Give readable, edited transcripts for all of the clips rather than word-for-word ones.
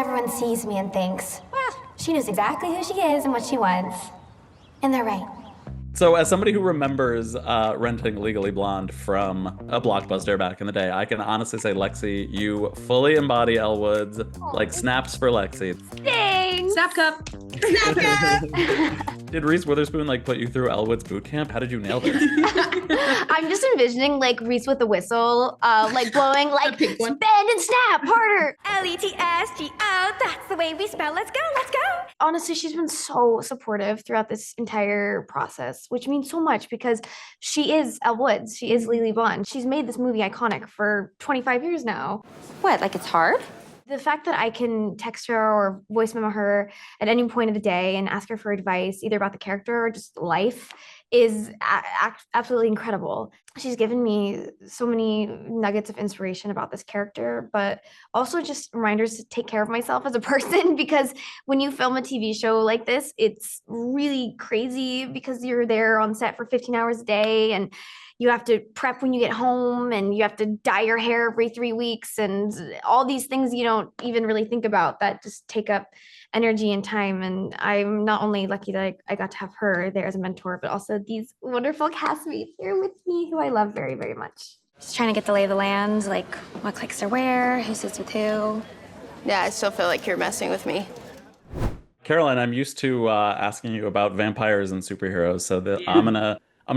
everyone sees me and thinks, well, she knows exactly who she is and what she wants. And they're right. So as somebody who remembers renting Legally Blonde from a Blockbuster back in the day, I can honestly say, Lexi, you fully embody Elle Woods, like snaps for Lexi. Thanks! Snap cup! Snap cup! Did Reese Witherspoon like put you through Elle Woods boot camp? How did you nail this? I'm just envisioning like Reese with a whistle, like blowing like pink one. bend and snap harder. L-E-T-S-G-O, that's the way we spell. Let's go, let's go. Honestly, she's been so supportive throughout this entire process, which means so much because she is Elle Woods. She is Legally Blonde. She's made this movie iconic for 25 years now. What, like it's hard? The fact that I can text her or voice memo her at any point of the day and ask her for advice, either about the character or just life, is absolutely incredible. She's given me so many nuggets of inspiration about this character, but also just reminders to take care of myself as a person, because when you film a TV show like this, it's really crazy because you're there on set for 15 hours a day and you have to prep when you get home and you have to dye your hair every 3 weeks and all these things you don't even really think about that just take up energy and time. And I'm not only lucky that I got to have her there as a mentor, but also these wonderful castmates here with me who I love very, very much. Just trying to get the lay of the land, like what clicks are where, who sits with who. Yeah, I still feel like you're messing with me. Caroline, I'm used to asking you about vampires and superheroes, so I'm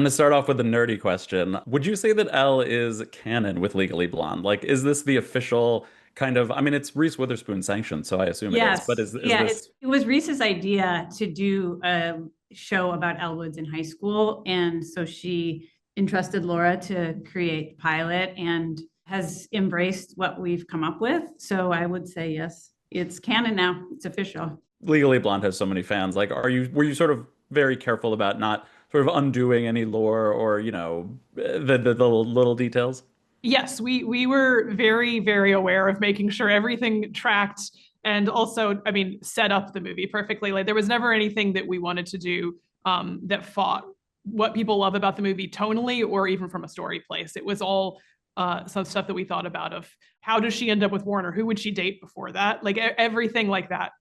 gonna start off with a nerdy question. Would you say that Elle is canon with Legally Blonde? Like, is this the official kind of? I mean, it's Reese Witherspoon sanctioned, so I assume it is. But is this? It was Reese's idea to do a show about Elle Woods in high school, and so she entrusted Laura to create the pilot and has embraced what we've come up with. So I would say yes, it's canon now. It's official. Legally Blonde has so many fans. Like, were you sort of very careful about not sort of undoing any lore or, you know, the little details? Yes, we were very, very aware of making sure everything tracked and also, I mean, set up the movie perfectly. Like there was never anything that we wanted to do that fought what people love about the movie tonally or even from a story place. It was all some stuff that we thought about of how does she end up with Warner? Who would she date before that? Like everything like that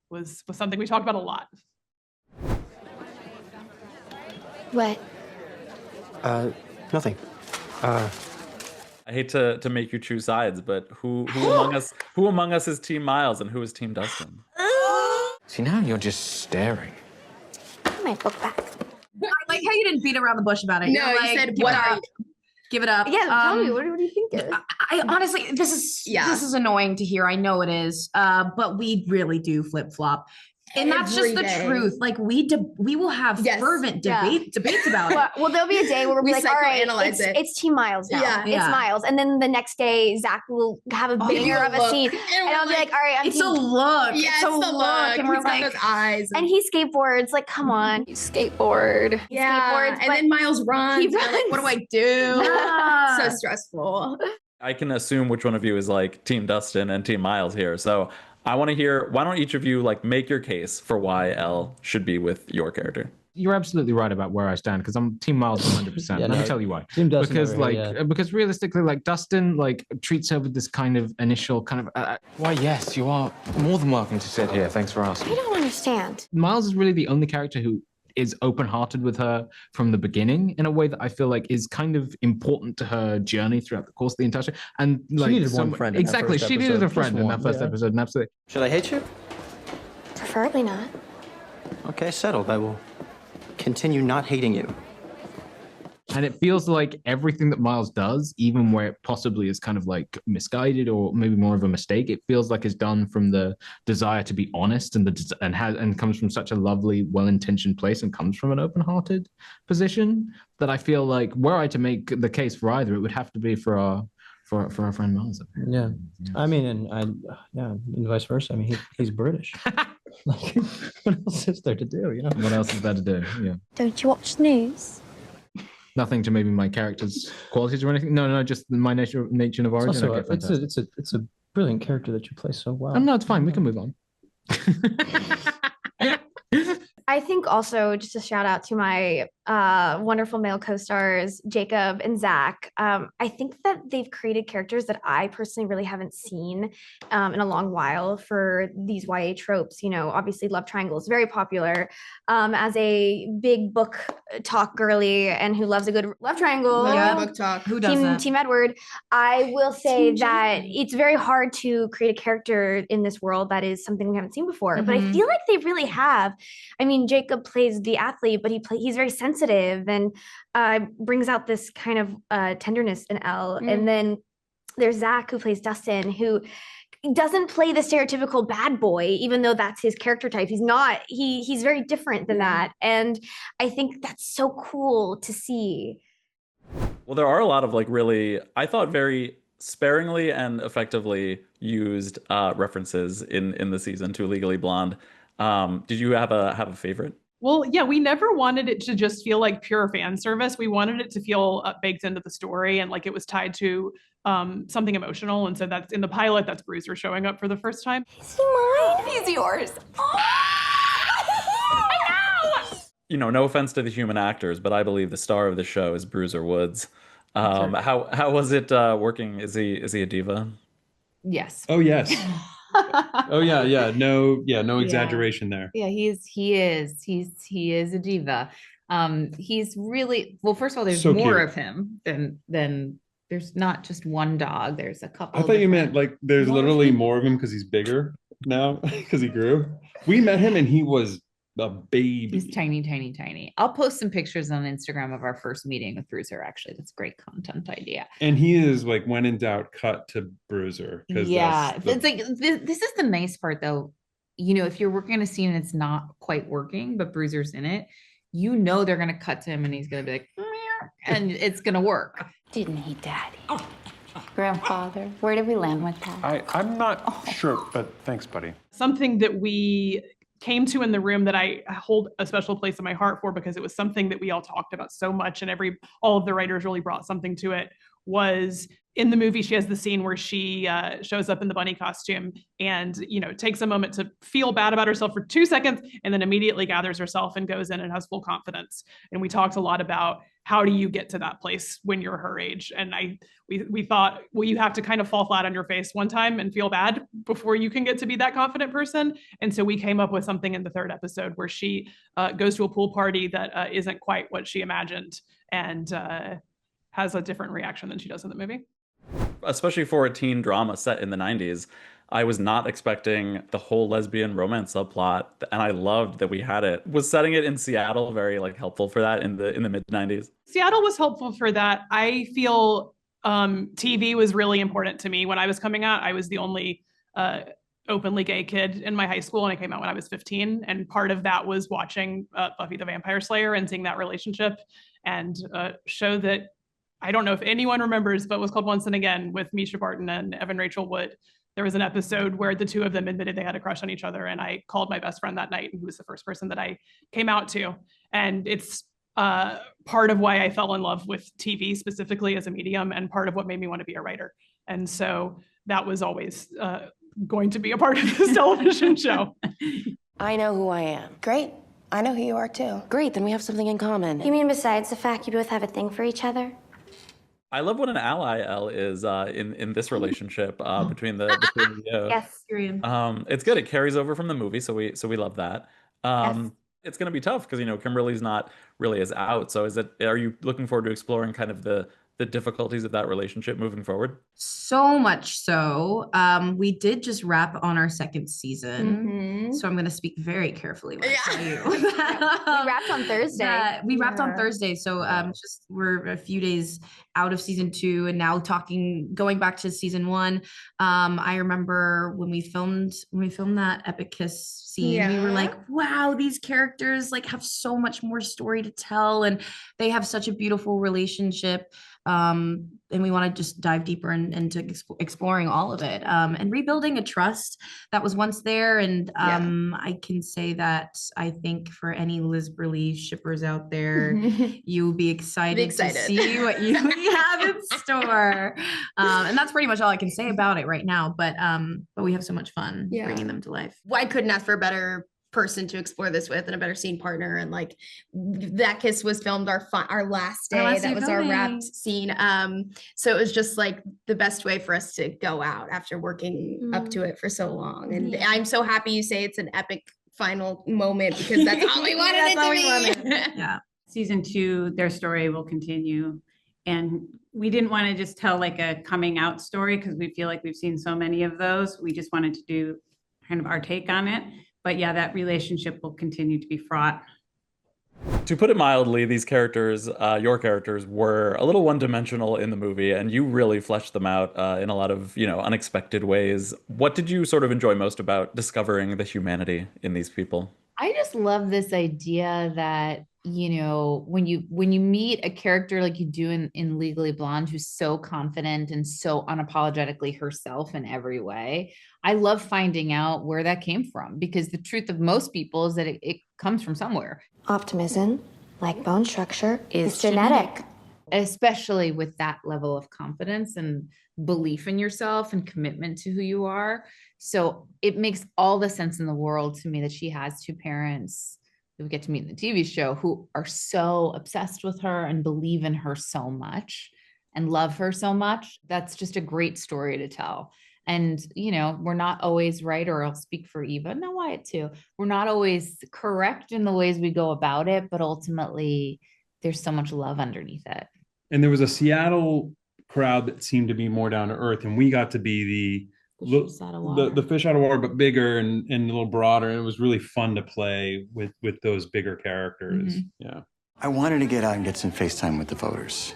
was something we talked about a lot. What? Nothing. I hate to make you choose sides, but who among us is Team Miles and who is Team Dustin? See, now you're just staring. Put my book back. I like how you didn't beat around the bush about it. No, You're you said, give what it are up. Give it up. Yeah, tell me, what do you think? I honestly, this is annoying to hear. I know it is, but we really do flip flop. And that's just the truth. Like we will have fervent debates about it. Well, there'll be a day where we'll be like, all right, psychoanalyze it's Team Miles now. Yeah. It's Miles. And then the next day, Zach will have a banger of a scene. And I'll be like, all right, I'm It's team. a look. Yeah, it's a look. And we're like, those eyes. And he skateboards, like, come on. You skateboard. Yeah, skateboards, and but then Miles runs. he You're like, what do I do? Yeah. So stressful. I can assume which one of you is like Team Dustin and Team Miles here. So I want to hear, why don't each of you like make your case for why Elle should be with your character? You're absolutely right about where I stand because I'm Team Miles 100%. Let me tell you why. Team Dustin Because over here, because realistically, like Dustin like treats her with this kind of initial kind of. Why, yes, you are more than welcome to sit here. Thanks for asking. I don't understand. Miles is really the only character who is open-hearted with her from the beginning in a way that I feel like is kind of important to her journey throughout the course of the entire show. And like she needed one friend. Exactly, she needed a friend in that first episode. And absolutely. Should I hate you? Preferably not. Okay, settled. I will continue not hating you. And it feels like everything that Miles does, even where it possibly is kind of like misguided or maybe more of a mistake, it feels like is done from the desire to be honest and comes from such a lovely, well-intentioned place and comes from an open-hearted position that I feel like were I to make the case for either, it would have to be for our friend Miles. Yeah, I mean, and vice versa. I mean, he's British. Like, what else is there to do? You know, What else is there to do? Yeah. Don't you watch the news? Nothing to maybe my character's qualities or anything. No, just my nature of origin. Also, Okay, fantastic. it's a brilliant character that you play so well. No, it's fine. We can move on. I think also just a shout out to my wonderful male co-stars, Jacob and Zac. I think that they've created characters that I personally really haven't seen in a long while for these YA tropes. Obviously love triangle is very popular. As a big book talk girly and who loves a good love triangle. Yeah, book talk. Who doesn't? Team Edward. I will say that it's very hard to create a character in this world that is something we haven't seen before, but I feel like they really have. I mean, Jacob plays the athlete, but he's very sensitive and brings out this kind of tenderness in Elle. And then there's Zac, who plays Dustin, who doesn't play the stereotypical bad boy, even though that's his character type. He's not. He's very different than that, and I think that's so cool to see. Well, there are a lot of really, I thought, very sparingly and effectively used references in the season to Legally Blonde. Did you have a favorite? Well, yeah, we never wanted it to just feel like pure fan service. We wanted it to feel baked into the story and like it was tied to something emotional. And so that's in the pilot, that's Bruiser showing up for the first time. Is he mine? He's yours. No offense to the human actors, but I believe the star of the show is Bruiser Woods. How was it working? Is he a diva? Yes. Oh, yes. Oh yeah. No exaggeration there. Yeah, he is a diva. He's really, well, first of all, there's So more cute. of him than there's not just one dog. There's a couple. I thought you meant there's literally more of him because he's bigger now because he grew. We met him and he was a baby. He's tiny, tiny, tiny. I'll post some pictures on Instagram of our first meeting with Bruiser. Actually, that's a great content idea. And he is when in doubt, cut to Bruiser. Yeah, it's this is the nice part though. If you're working on a scene and it's not quite working, but Bruiser's in it, they're gonna cut to him and he's gonna be like, meow, and it's gonna work. Didn't he, Daddy? Grandfather, where did we land with that? I'm not sure, but thanks, buddy. Something that we came to in the room that I hold a special place in my heart for, because it was something that we all talked about so much and all of the writers really brought something to it, was in the movie, she has the scene where she shows up in the bunny costume and, takes a moment to feel bad about herself for 2 seconds and then immediately gathers herself and goes in and has full confidence. And we talked a lot about how do you get to that place when you're her age? And we thought, well, you have to kind of fall flat on your face one time and feel bad before you can get to be that confident person. And so we came up with something in the third episode where she goes to a pool party that isn't quite what she imagined and has a different reaction than she does in the movie. Especially for a teen drama set in the 90s, I was not expecting the whole lesbian romance subplot, and I loved that we had it. Was setting it in Seattle very helpful for that in the mid 90s? Seattle was helpful for that. I feel TV was really important to me when I was coming out. I was the only openly gay kid in my high school, and I came out when I was 15. And part of that was watching Buffy the Vampire Slayer and seeing that relationship and show that, I don't know if anyone remembers, but it was called Once and Again with Misha Barton and Evan Rachel Wood. There was an episode where the two of them admitted they had a crush on each other. And I called my best friend that night, and he was the first person that I came out to. And it's part of why I fell in love with TV specifically as a medium, and part of what made me want to be a writer. And so that was always going to be a part of this television show. I know who I am. Great. I know who you are too. Great, then we have something in common. You mean besides the fact you both have a thing for each other? I love what an ally Elle is in this relationship between the Yes. It's good. It carries over from the movie, so we love that. Yes. It's going to be tough because Kimberly's not really as out. So are you looking forward to exploring kind of the difficulties of that relationship moving forward? So much so. We did just wrap on our second season. So I'm going to speak very carefully when I tell you. We wrapped on Thursday. We wrapped on Thursday. So we're a few days out of season 2 and now going back to season 1. I remember when we filmed that epic kiss scene, we were like, wow, these characters have so much more story to tell, and they have such a beautiful relationship. And we want to just dive deeper into exploring all of it, and rebuilding a trust that was once there. And I can say that I think for any Liz Burley shippers out there, you'll be excited to see what we have in store. And that's pretty much all I can say about it right now. But we have so much fun bringing them to life. I couldn't ask for a better person to explore this with and a better scene partner. And like that kiss was filmed our last day. That was our wrapped scene. So it was just like the best way for us to go out after working up to it for so long. And I'm so happy you say it's an epic final moment, because that's all we wanted it to be. Yeah. Season 2, their story will continue. And we didn't want to just tell like a coming out story, because we feel like we've seen so many of those. We just wanted to do kind of our take on it. But yeah, that relationship will continue to be fraught. To put it mildly, these characters, your characters, were a little one-dimensional in the movie, and you really fleshed them out in a lot of, unexpected ways. What did you sort of enjoy most about discovering the humanity in these people? I just love this idea that, when you meet a character like you do in Legally Blonde, who's so confident and so unapologetically herself in every way, I love finding out where that came from, because the truth of most people is that it comes from somewhere. Optimism, like bone structure, is genetic. Especially with that level of confidence and belief in yourself and commitment to who you are. So it makes all the sense in the world to me that she has two parents who we get to meet in the TV show who are so obsessed with her and believe in her so much and love her so much. That's just a great story to tell. And, we're not always right, or I'll speak for Eva, no, Wyatt too. We're not always correct in the ways we go about it, but ultimately there's so much love underneath it. And there was a Seattle crowd that seemed to be more down to earth, and we got to be the fish out of water, but bigger and a little broader. And it was really fun to play with those bigger characters. Yeah. I wanted to get out and get some FaceTime with the voters.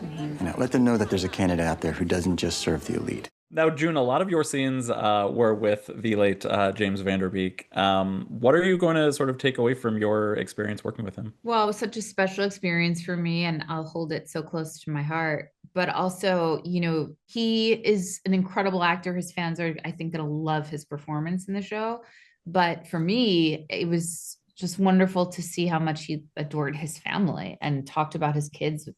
Let them know that there's a candidate out there who doesn't just serve the elite. Now, June, a lot of your scenes were with the late James Van Der Beek. What are you going to sort of take away from your experience working with him? Well, it was such a special experience for me, and I'll hold it so close to my heart. But also, he is an incredible actor. His fans are, I think, going to love his performance in the show. But for me, it was just wonderful to see how much he adored his family and talked about his kids with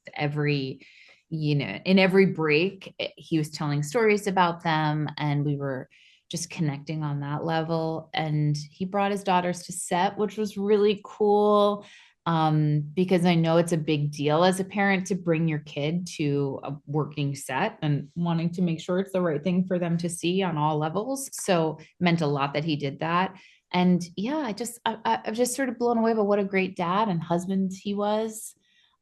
in every break. He was telling stories about them, and we were just connecting on that level. And he brought his daughters to set, which was really cool, because I know it's a big deal as a parent to bring your kid to a working set and wanting to make sure it's the right thing for them to see on all levels. So it meant a lot that he did that. And yeah, I'm just sort of blown away by what a great dad and husband he was.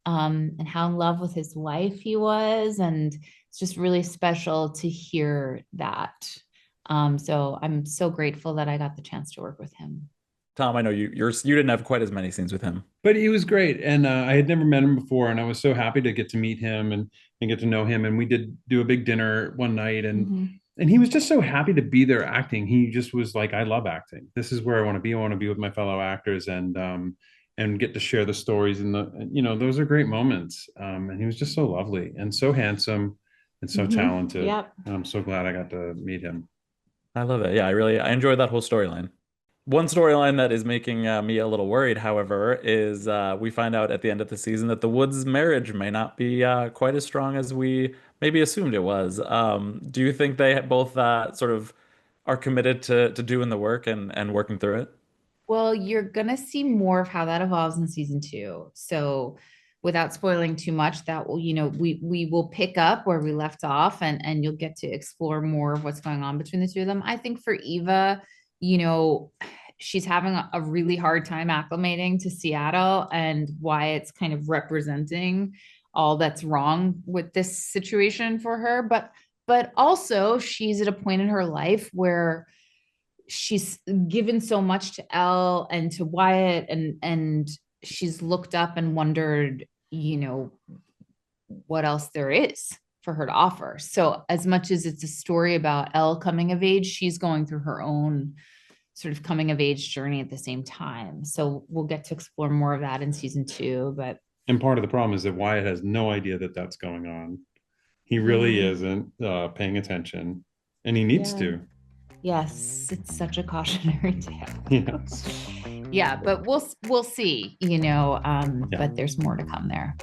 And how in love with his wife he was. And it's just really special to hear that. So I'm so grateful that I got the chance to work with him. Tom, I know you didn't have quite as many scenes with him. But he was great. And I had never met him before. And I was so happy to get to meet him and get to know him. And we did do a big dinner one night. And he was just so happy to be there acting. He just was like, I love acting. This is where I want to be. I want to be with my fellow actors and get to share the stories, and those are great moments. And he was just so lovely and so handsome and so talented. Yep. And I'm so glad I got to meet him. I love it. Yeah, I enjoyed that whole storyline. One storyline that is making me a little worried, however, is we find out at the end of the season that the Woods' marriage may not be quite as strong as we maybe assumed it was. Do you think they both sort of are committed to doing the work and working through it? Well, you're going to see more of how that evolves in season 2. So without spoiling too much, that will, we will pick up where we left off, and you'll get to explore more of what's going on between the two of them. I think for Eva, she's having a really hard time acclimating to Seattle, and Wyatt's kind of representing all that's wrong with this situation for her. But also she's at a point in her life where she's given so much to Elle and to Wyatt, and she's looked up and wondered, what else there is for her to offer. So as much as it's a story about Elle coming of age, she's going through her own sort of coming of age journey at the same time. So we'll get to explore more of that in season 2. And part of the problem is that Wyatt has no idea that that's going on. He really isn't paying attention, and he needs to. Yes, it's such a cautionary tale. Yes. Yeah, but we'll see, but there's more to come there.